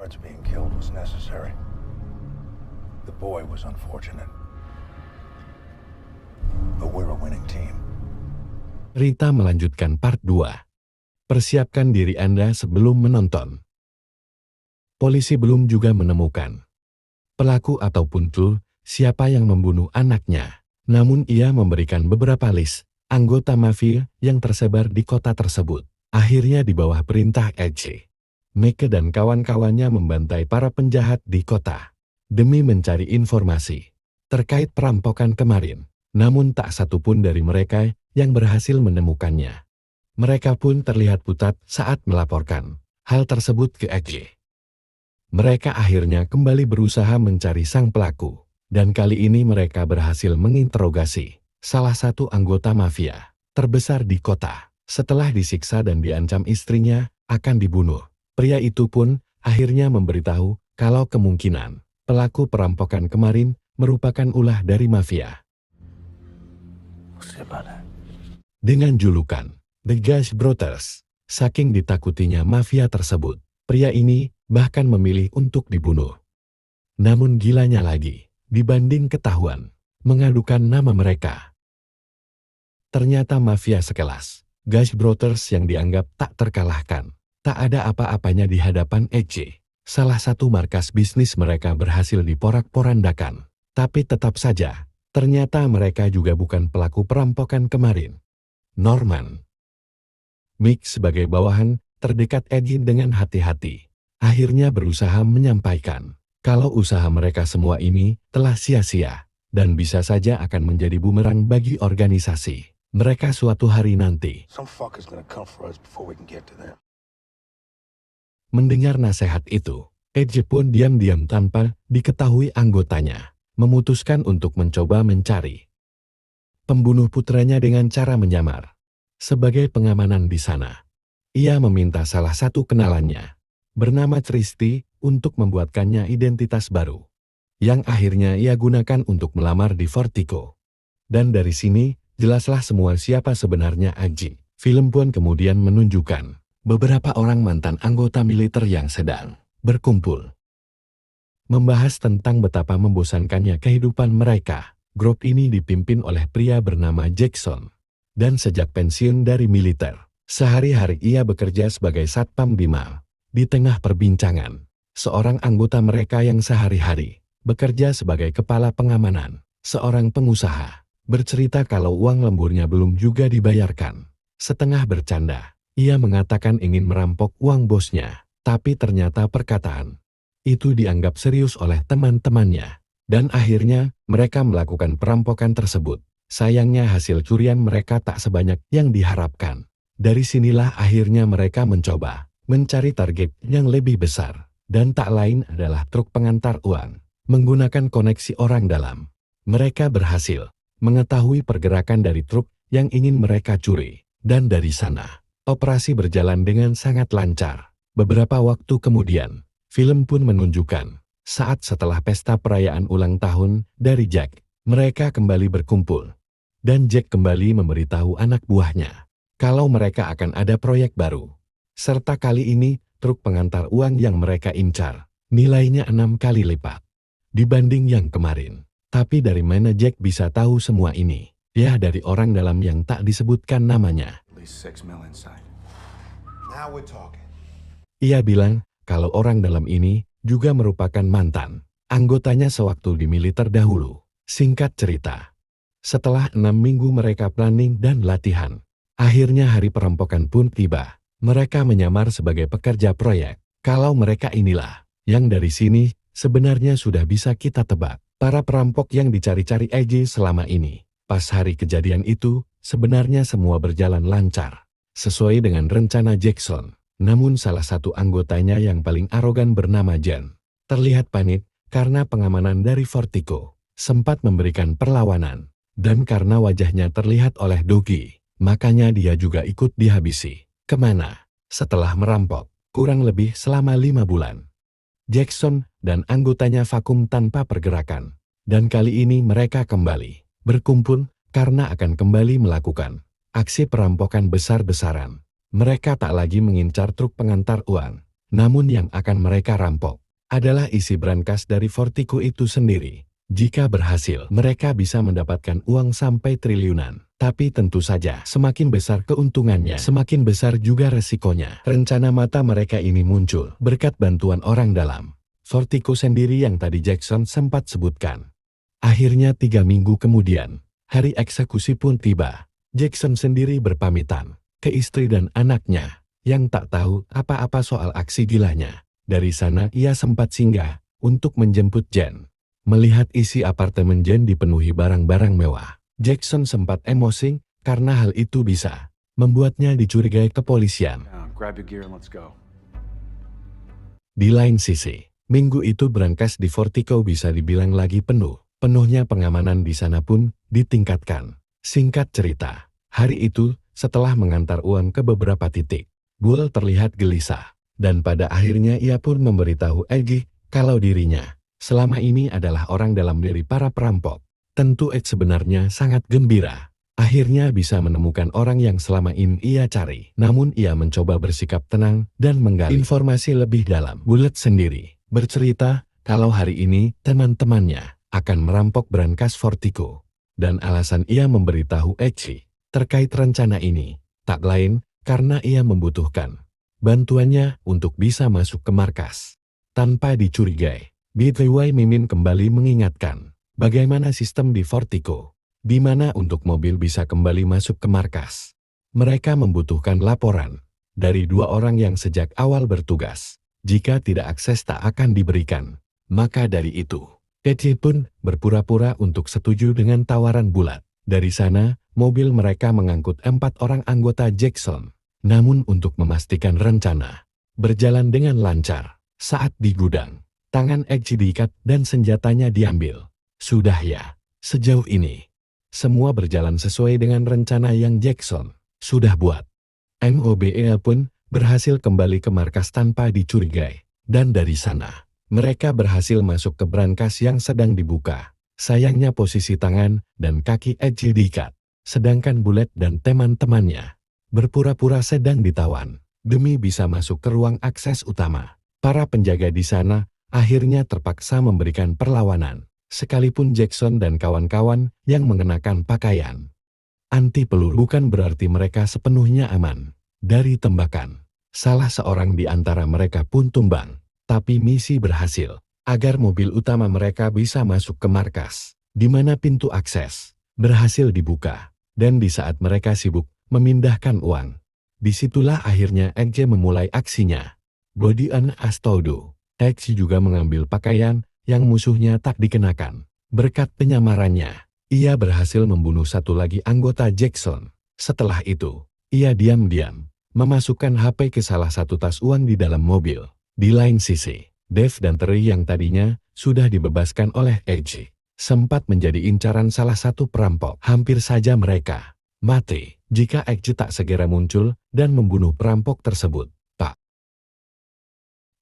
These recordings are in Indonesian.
Guards being killed was necessary. The boy was unfortunate. But we're a winning team. Rita melanjutkan part 2. Persiapkan diri Anda sebelum menonton. Polisi belum juga menemukan pelaku ataupun clue siapa yang membunuh anaknya. Namun ia memberikan beberapa list anggota mafia yang tersebar di kota tersebut. Akhirnya di bawah perintah EJ, Meke dan kawan-kawannya membantai para penjahat di kota demi mencari informasi terkait perampokan kemarin. Namun tak satu pun dari mereka yang berhasil menemukannya. Mereka pun terlihat putat saat melaporkan hal tersebut ke EJ. Mereka akhirnya kembali berusaha mencari sang pelaku. Dan kali ini mereka berhasil menginterogasi salah satu anggota mafia terbesar di kota. Setelah disiksa dan diancam istrinya akan dibunuh, pria itu pun akhirnya memberitahu kalau kemungkinan pelaku perampokan kemarin merupakan ulah dari mafia. Dengan julukan The Gash Brothers, saking ditakutinya mafia tersebut, pria ini bahkan memilih untuk dibunuh. Namun gilanya lagi, dibanding ketahuan mengadukan nama mereka, ternyata mafia sekelas Gash Brothers yang dianggap tak terkalahkan, tak ada apa-apanya di hadapan EJ. Salah satu markas bisnis mereka berhasil diporak-porandakan. Tapi tetap saja, ternyata mereka juga bukan pelaku perampokan kemarin. Norman, Mick sebagai bawahan terdekat EJ dengan hati-hati, akhirnya berusaha menyampaikan kalau usaha mereka semua ini telah sia-sia dan bisa saja akan menjadi bumerang bagi organisasi mereka suatu hari nanti. Mendengar nasihat itu, EJ pun diam-diam tanpa diketahui anggotanya memutuskan untuk mencoba mencari pembunuh putranya dengan cara menyamar sebagai pengamanan di sana. Ia meminta salah satu kenalannya bernama Tristy untuk membuatkannya identitas baru, yang akhirnya ia gunakan untuk melamar di Vertigo. Dan dari sini, jelaslah semua siapa sebenarnya Aji. Film pun kemudian menunjukkan beberapa orang mantan anggota militer yang sedang berkumpul, membahas tentang betapa membosankannya kehidupan mereka. Grup ini dipimpin oleh pria bernama Jackson, dan sejak pensiun dari militer, sehari-hari ia bekerja sebagai satpam di mall. Di tengah perbincangan, seorang anggota mereka yang sehari-hari bekerja sebagai kepala pengamanan, seorang pengusaha, bercerita kalau uang lemburnya belum juga dibayarkan. Setengah bercanda, ia mengatakan ingin merampok uang bosnya, tapi ternyata perkataan itu dianggap serius oleh teman-temannya. Dan akhirnya, mereka melakukan perampokan tersebut. Sayangnya hasil curian mereka tak sebanyak yang diharapkan. Dari sinilah akhirnya mereka mencoba mencari target yang lebih besar, dan tak lain adalah truk pengantar uang. Menggunakan koneksi orang dalam, mereka berhasil mengetahui pergerakan dari truk yang ingin mereka curi, dan dari sana, operasi berjalan dengan sangat lancar. Beberapa waktu kemudian, film pun menunjukkan, saat setelah pesta perayaan ulang tahun dari Jack, mereka kembali berkumpul, dan Jack kembali memberitahu anak buahnya kalau mereka akan ada proyek baru. Serta kali ini, truk pengantar uang yang mereka incar, nilainya 6 kali lipat dibanding yang kemarin. Tapi dari mana Jack bisa tahu semua ini? Ya dari orang dalam yang tak disebutkan namanya. Ia bilang, kalau orang dalam ini juga merupakan mantan anggotanya sewaktu di militer dahulu. Singkat cerita, setelah 6 minggu mereka planning dan latihan, akhirnya hari perampokan pun tiba. Mereka menyamar sebagai pekerja proyek. Kalau mereka inilah, yang dari sini sebenarnya sudah bisa kita tebak. Para perampok yang dicari-cari EJ selama ini. Pas hari kejadian itu, sebenarnya semua berjalan lancar, sesuai dengan rencana Jackson. Namun salah satu anggotanya yang paling arogan bernama Jen, terlihat panik karena pengamanan dari Vertigo sempat memberikan perlawanan. Dan karena wajahnya terlihat oleh Dogi, makanya dia juga ikut dihabisi. Kemana? Setelah merampok, kurang lebih selama 5 bulan. Jackson dan anggotanya vakum tanpa pergerakan. Dan kali ini mereka kembali berkumpul karena akan kembali melakukan aksi perampokan besar-besaran. Mereka tak lagi mengincar truk pengantar uang, Namun yang akan mereka rampok adalah isi brankas dari Vertigo itu sendiri. Jika berhasil, mereka bisa mendapatkan uang sampai triliunan. Tapi tentu saja, semakin besar keuntungannya, semakin besar juga resikonya. Rencana mata mereka ini muncul berkat bantuan orang dalam Vertigo sendiri yang tadi Jackson sempat sebutkan. Akhirnya 3 minggu kemudian, hari eksekusi pun tiba. Jackson sendiri berpamitan ke istri dan anaknya yang tak tahu apa-apa soal aksi gilanya. Dari sana ia sempat singgah untuk menjemput Jen. Melihat isi apartemen Jen dipenuhi barang-barang mewah, Jackson sempat emosi karena hal itu bisa membuatnya dicurigai kepolisian. Grab your gear and let's go. Di lain sisi, minggu itu brankas di Vertigo bisa dibilang lagi penuhnya pengamanan di sana pun ditingkatkan. Singkat cerita, hari itu setelah mengantar uang ke beberapa titik, Bull terlihat gelisah, dan pada akhirnya ia pun memberitahu Edge kalau dirinya selama ini adalah orang dalam diri para perampok. Tentu Edge sebenarnya sangat gembira. Akhirnya bisa menemukan orang yang selama ini ia cari. Namun ia mencoba bersikap tenang dan menggali informasi lebih dalam. Bullet sendiri bercerita kalau hari ini teman-temannya akan merampok brankas Vertigo. Dan alasan ia memberitahu Edge terkait rencana ini tak lain karena ia membutuhkan bantuannya untuk bisa masuk ke markas tanpa dicurigai. BTW Mimin kembali mengingatkan bagaimana sistem di Vertigo, di mana untuk mobil bisa kembali masuk ke markas. Mereka membutuhkan laporan dari 2 orang yang sejak awal bertugas. Jika tidak akses tak akan diberikan. Maka dari itu, Edge pun berpura-pura untuk setuju dengan tawaran Bulat. Dari sana, mobil mereka mengangkut 4 orang anggota Jackson. Namun untuk memastikan rencana berjalan dengan lancar, saat di gudang, tangan Edge diikat dan senjatanya diambil. Sudah ya, sejauh ini, semua berjalan sesuai dengan rencana yang Jackson sudah buat. MOBE pun berhasil kembali ke markas tanpa dicurigai. Dan dari sana, mereka berhasil masuk ke brankas yang sedang dibuka. Sayangnya posisi tangan dan kaki Edge diikat. Sedangkan Bullet dan teman-temannya berpura-pura sedang ditawan demi bisa masuk ke ruang akses utama. Para penjaga di sana akhirnya terpaksa memberikan perlawanan, sekalipun Jackson dan kawan-kawan yang mengenakan pakaian anti peluru bukan berarti mereka sepenuhnya aman dari tembakan. Salah seorang di antara mereka pun tumbang, tapi misi berhasil agar mobil utama mereka bisa masuk ke markas, di mana pintu akses berhasil dibuka. Dan di saat mereka sibuk memindahkan uang, disitulah akhirnya Edge memulai aksinya. Body and Astaudo. Edge juga mengambil pakaian yang musuhnya tak dikenakan. Berkat penyamarannya, ia berhasil membunuh 1 lagi anggota Jackson. Setelah itu, ia diam-diam memasukkan HP ke salah satu tas uang di dalam mobil. Di lain sisi, Dave dan Terry yang tadinya sudah dibebaskan oleh Edge sempat menjadi incaran salah satu perampok. Hampir saja mereka mati jika Edge tak segera muncul dan membunuh perampok tersebut.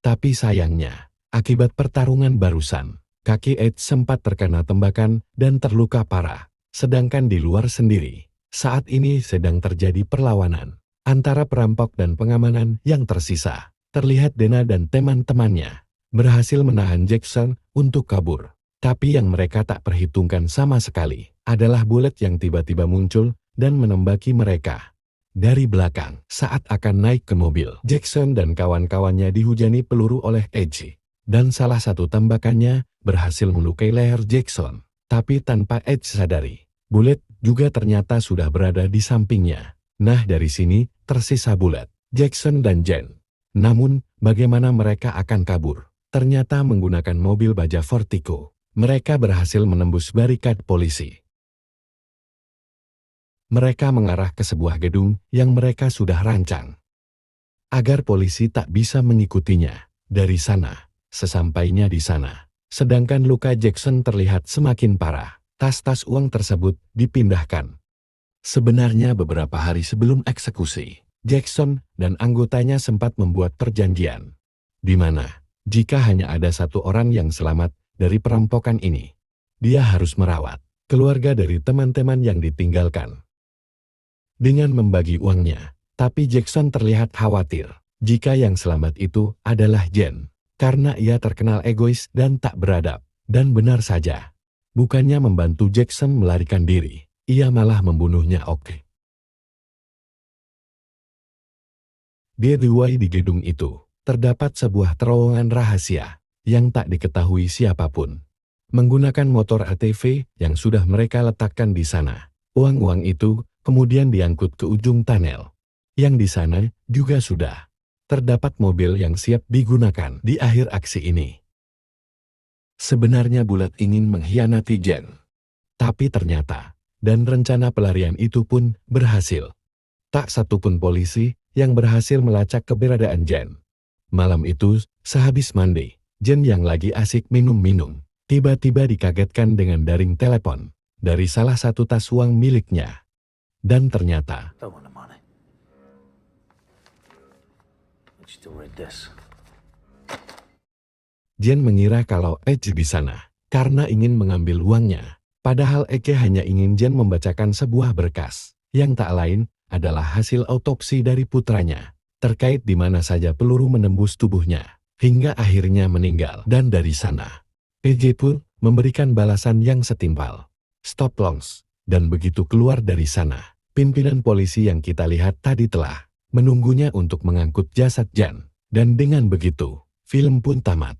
Tapi sayangnya, akibat pertarungan barusan, kaki Edge sempat terkena tembakan dan terluka parah. Sedangkan di luar sendiri, saat ini sedang terjadi perlawanan antara perampok dan pengamanan yang tersisa. Terlihat Dana dan teman-temannya berhasil menahan Jackson untuk kabur. Tapi yang mereka tak perhitungkan sama sekali adalah Bullet yang tiba-tiba muncul dan menembaki mereka dari belakang. Saat akan naik ke mobil, Jackson dan kawan-kawannya dihujani peluru oleh Edge. Dan salah satu tembakannya berhasil melukai leher Jackson. Tapi tanpa Edge sadari, Bullet juga ternyata sudah berada di sampingnya. Nah dari sini tersisa Bullet, Jackson dan Jen. Namun bagaimana mereka akan kabur? Ternyata menggunakan mobil baja Vertigo, mereka berhasil menembus barikad polisi. Mereka mengarah ke sebuah gedung yang mereka sudah rancang agar polisi tak bisa mengikutinya. Dari sana, sesampainya di sana, sedangkan luka Jackson terlihat semakin parah, tas-tas uang tersebut dipindahkan. Sebenarnya beberapa hari sebelum eksekusi, Jackson dan anggotanya sempat membuat perjanjian, di mana jika hanya ada 1 orang yang selamat dari perampokan ini, dia harus merawat keluarga dari teman-teman yang ditinggalkan dengan membagi uangnya. Tapi Jackson terlihat khawatir jika yang selamat itu adalah Jen. Karena ia terkenal egois dan tak beradab. Dan benar saja, bukannya membantu Jackson melarikan diri, ia malah membunuhnya. Oke. Di gedung itu, terdapat sebuah terowongan rahasia yang tak diketahui siapapun. Menggunakan motor ATV yang sudah mereka letakkan di sana, uang-uang itu kemudian diangkut ke ujung tunnel. Yang di sana juga sudah terdapat mobil yang siap digunakan di akhir aksi ini. Sebenarnya Bulat ingin mengkhianati Jen. Tapi ternyata, dan rencana pelarian itu pun berhasil. Tak satupun polisi yang berhasil melacak keberadaan Jen. Malam itu, sehabis mandi, Jen yang lagi asik minum-minum, tiba-tiba dikagetkan dengan daring telepon dari salah satu tas uang miliknya. Dan ternyata, Don't want the money. But you still read this. Jen mengira kalau Ece di sana karena ingin mengambil uangnya. Padahal Eke hanya ingin Jen membacakan sebuah berkas yang tak lain adalah hasil autopsi dari putranya terkait di mana saja peluru menembus tubuhnya hingga akhirnya meninggal. Dan dari sana, PJ pun memberikan balasan yang setimpal. Stop longs. Dan begitu keluar dari sana, pimpinan polisi yang kita lihat tadi telah menunggunya untuk mengangkut jasad Jen. Dan dengan begitu, film pun tamat.